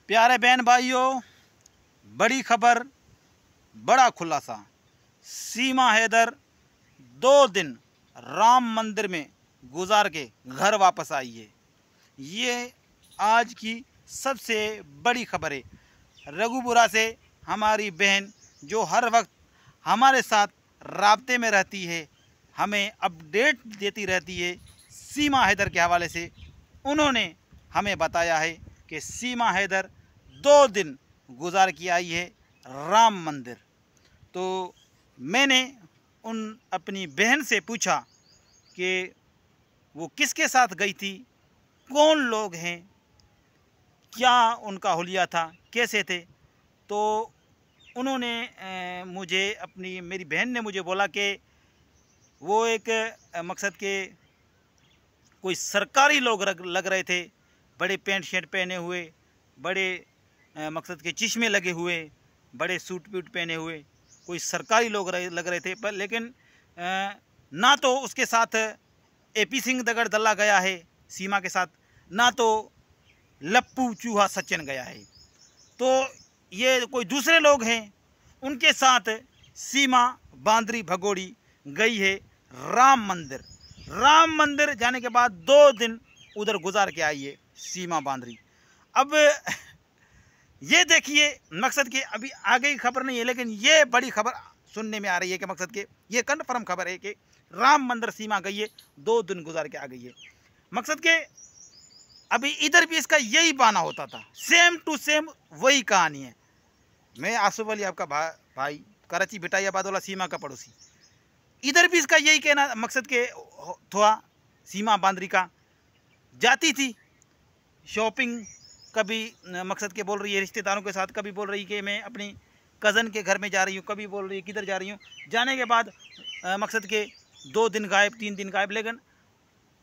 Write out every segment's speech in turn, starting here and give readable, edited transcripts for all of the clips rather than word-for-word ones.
प्यारे बहन भाइयों, बड़ी खबर, बड़ा खुलासा। सीमा हैदर 2 दिन राम मंदिर में गुजार के घर वापस आई है। ये आज की सबसे बड़ी खबर है। रघुपुरा से हमारी बहन जो हर वक्त हमारे साथ राब्ते में रहती है, हमें अपडेट देती रहती है सीमा हैदर के हवाले से, उन्होंने हमें बताया है कि सीमा हैदर 2 दिन गुजार के आई है राम मंदिर। तो मैंने उन अपनी बहन से पूछा कि वो किसके साथ गई थी, कौन लोग हैं, क्या उनका हुलिया था, कैसे थे। तो उन्होंने मेरी बहन ने मुझे बोला कि वो एक मकसद के कोई सरकारी लोग लग रहे थे, बड़े पैंट शर्ट पहने हुए, बड़े मकसद के चश्मे लगे हुए, बड़े सूट बूट पहने हुए, कोई सरकारी लोग लग रहे थे। पर लेकिन ना तो उसके साथ एपी सिंह दगड़ दल्ला गया है सीमा के साथ, ना तो लप्पू चूहा सचिन गया है। तो ये कोई दूसरे लोग हैं, उनके साथ सीमा बांद्री भगोड़ी गई है राम मंदिर। राम मंदिर जाने के बाद 2 दिन उधर गुजार के आई है सीमा बांद्री। अब ये देखिए, मकसद के अभी आगे की खबर नहीं है, लेकिन ये बड़ी खबर सुनने में आ रही है कि मकसद के ये कन्फर्म खबर है कि राम मंदिर सीमा गई है, 2 दिन गुजार के आ गई है। मकसद के अभी इधर भी इसका यही बहाना होता था, सेम टू सेम वही कहानी है। मैं आसुफ अली आपका भाई, कराची बिटाइयाबाद वाला सीमा का पड़ोसी, इधर भी इसका यही कहना मकसद के थोड़ा सीमा बांद्री का जाती थी शॉपिंग, कभी मकसद के बोल रही है रिश्तेदारों के साथ, कभी बोल रही कि मैं अपनी कज़न के घर में जा रही हूँ, कभी बोल रही है किधर जा रही हूँ। जाने के बाद मकसद के 2 दिन गायब, 3 दिन गायब, लेकिन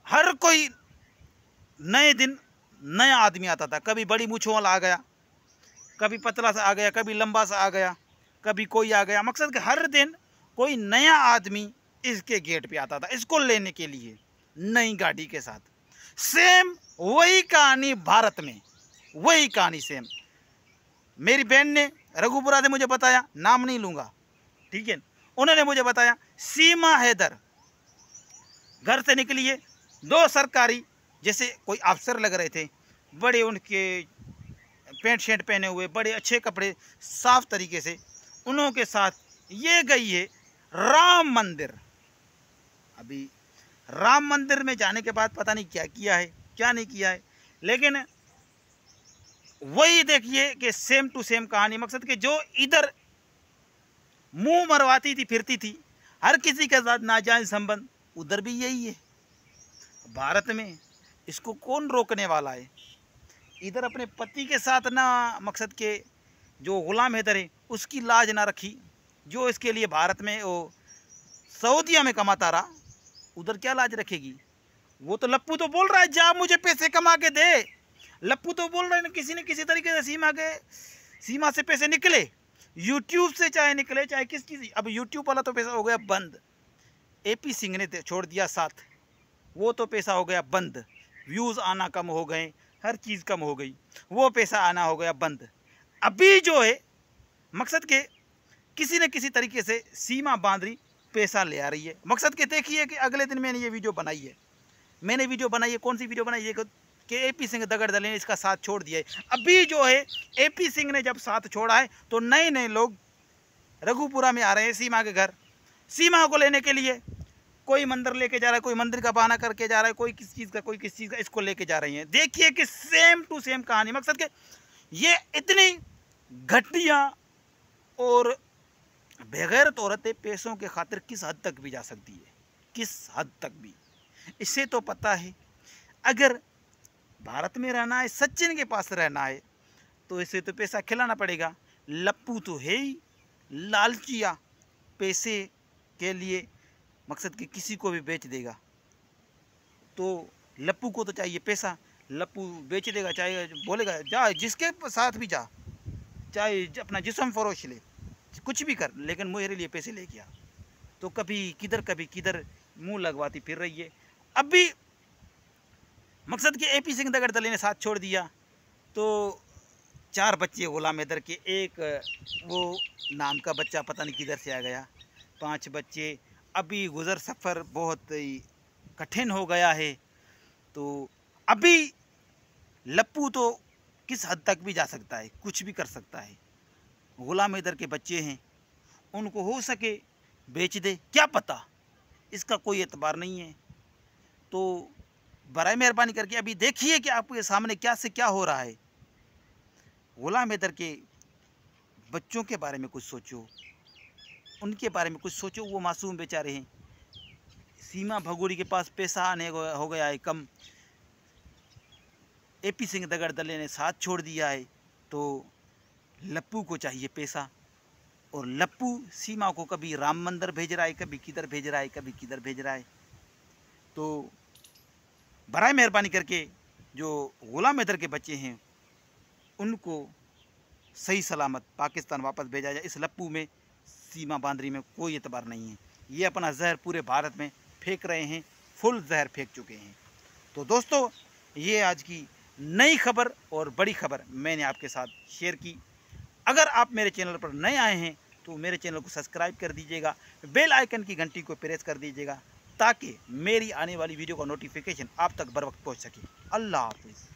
हर कोई नए दिन नया आदमी आता था। कभी बड़ी मूँछों वाला आ गया, कभी पतला सा आ गया, कभी लंबा सा आ गया, कभी कोई आ गया। मकसद के हर दिन कोई नया आदमी इसके गेट पे आता था इसको लेने के लिए, नई गाड़ी के साथ। सेम वही कहानी भारत में, वही कहानी सेम। मेरी बहन ने रघुपुरा से मुझे बताया, नाम नहीं लूँगा, ठीक है, उन्होंने मुझे बताया सीमा हैदर घर से निकली है, 2 सरकारी जैसे कोई अफसर लग रहे थे, बड़े उनके पैंट शर्ट पहने हुए, बड़े अच्छे कपड़े साफ तरीके से, उन्हों के साथ ये गई है राम मंदिर। अभी राम मंदिर में जाने के बाद पता नहीं क्या किया है, क्या नहीं किया है, लेकिन वही देखिए कि सेम टू सेम कहानी। मकसद के जो इधर मुंह मरवाती थी, फिरती थी हर किसी के साथ नाजायज संबंध, उधर भी यही है। भारत में इसको कौन रोकने वाला है। इधर अपने पति के साथ ना मकसद के जो गुलाम हैदर है उसकी लाज ना रखी, जो इसके लिए भारत में वो सऊदीया में कमाता रहा, उधर क्या लाज रखेगी। वो तो लप्पू तो बोल रहा है जा मुझे पैसे कमा के दे, लप्पू तो बोल रहे हैं किसी न किसी तरीके से सीमा से पैसे निकले, यूट्यूब से चाहे निकले चाहे किस चीज़। अब यूट्यूब वाला तो पैसा हो गया बंद, एपी सिंह ने छोड़ दिया साथ, वो तो पैसा हो गया बंद, व्यूज़ आना कम हो गए, हर चीज़ कम हो गई, वो पैसा आना हो गया बंद। अभी जो है मकसद के किसी न किसी तरीके से सीमा बांद्री पैसा ले आ रही है। मकसद के देखिए कि अगले दिन मैंने ये वीडियो बनाई है, कौन सी वीडियो बनाई है कि एपी सिंह दगड़ दल ने इसका साथ छोड़ दिया है। अभी जो है एपी सिंह ने जब साथ छोड़ा है तो नए नए लोग रघुपुरा में आ रहे हैं सीमा के घर, सीमा को लेने के लिए। कोई मंदिर लेके जा रहा है, कोई मंदिर का बहाना करके जा रहा है, कोई किस चीज़ का, कोई किस चीज़ का, इसको लेके जा रही हैं। देखिए कि सेम टू सेम कहानी। मकसद के ये इतनी घटिया और बेगैरत औरतें पैसों के खातिर किस हद तक भी जा सकती है, किस हद तक भी। इससे तो पता है अगर भारत में रहना है, सचिन के पास रहना है, तो इसे तो पैसा खिलाना पड़ेगा। लप्पू तो है ही लालचिया, पैसे के लिए मकसद कि किसी को भी बेच देगा। तो लप्पू को तो चाहिए पैसा, लप्पू बेच देगा, चाहे बोलेगा जा जिसके साथ भी जा, चाहे अपना जिस्म फरोश ले, कुछ भी कर, लेकिन मेरे लिए पैसे लेके आ। तो कभी किधर मुंह लगवाती फिर रही है। अभी मकसद कि एपी सिंह दगड़ दले ने साथ छोड़ दिया तो 4 बच्चे गुलाम हैदर के, एक वो नाम का बच्चा पता नहीं किधर से आ गया, 5 बच्चे। अभी गुज़र सफ़र बहुत ही कठिन हो गया है। तो अभी लप्पू तो किस हद तक भी जा सकता है, कुछ भी कर सकता है। गुलाम हैदर के बच्चे हैं, उनको हो सके बेच दे, क्या पता, इसका कोई एतबार नहीं है। तो बराए मेहरबानी करके अभी देखिए कि आपके सामने क्या से क्या हो रहा है। गुलाम हैदर के बच्चों के बारे में कुछ सोचो, उनके बारे में कुछ सोचो, वो मासूम बेचारे हैं। सीमा भगोड़ी के पास पैसा आने हो गया है कम, एपी सिंह दगड़दले ने साथ छोड़ दिया है, तो लप्पू को चाहिए पैसा। और लप्पू सीमा को कभी राम मंदिर भेज रहा है, कभी किधर भेज रहा है, कभी किधर भेज रहा है। तो बराए मेहरबानी करके जो गुलाम हैदर के बच्चे हैं उनको सही सलामत पाकिस्तान वापस भेजा जाए। इस लप्पू में, सीमा बांदरी में कोई एतबार नहीं है। ये अपना जहर पूरे भारत में फेंक रहे हैं, फुल जहर फेंक चुके हैं। तो दोस्तों, ये आज की नई खबर और बड़ी खबर मैंने आपके साथ शेयर की। अगर आप मेरे चैनल पर नए आए हैं तो मेरे चैनल को सब्सक्राइब कर दीजिएगा, बेल आइकन की घंटी को प्रेस कर दीजिएगा, ताकि मेरी आने वाली वीडियो का नोटिफिकेशन आप तक बर वक्त पहुँच सके। अल्लाह हाफिज़।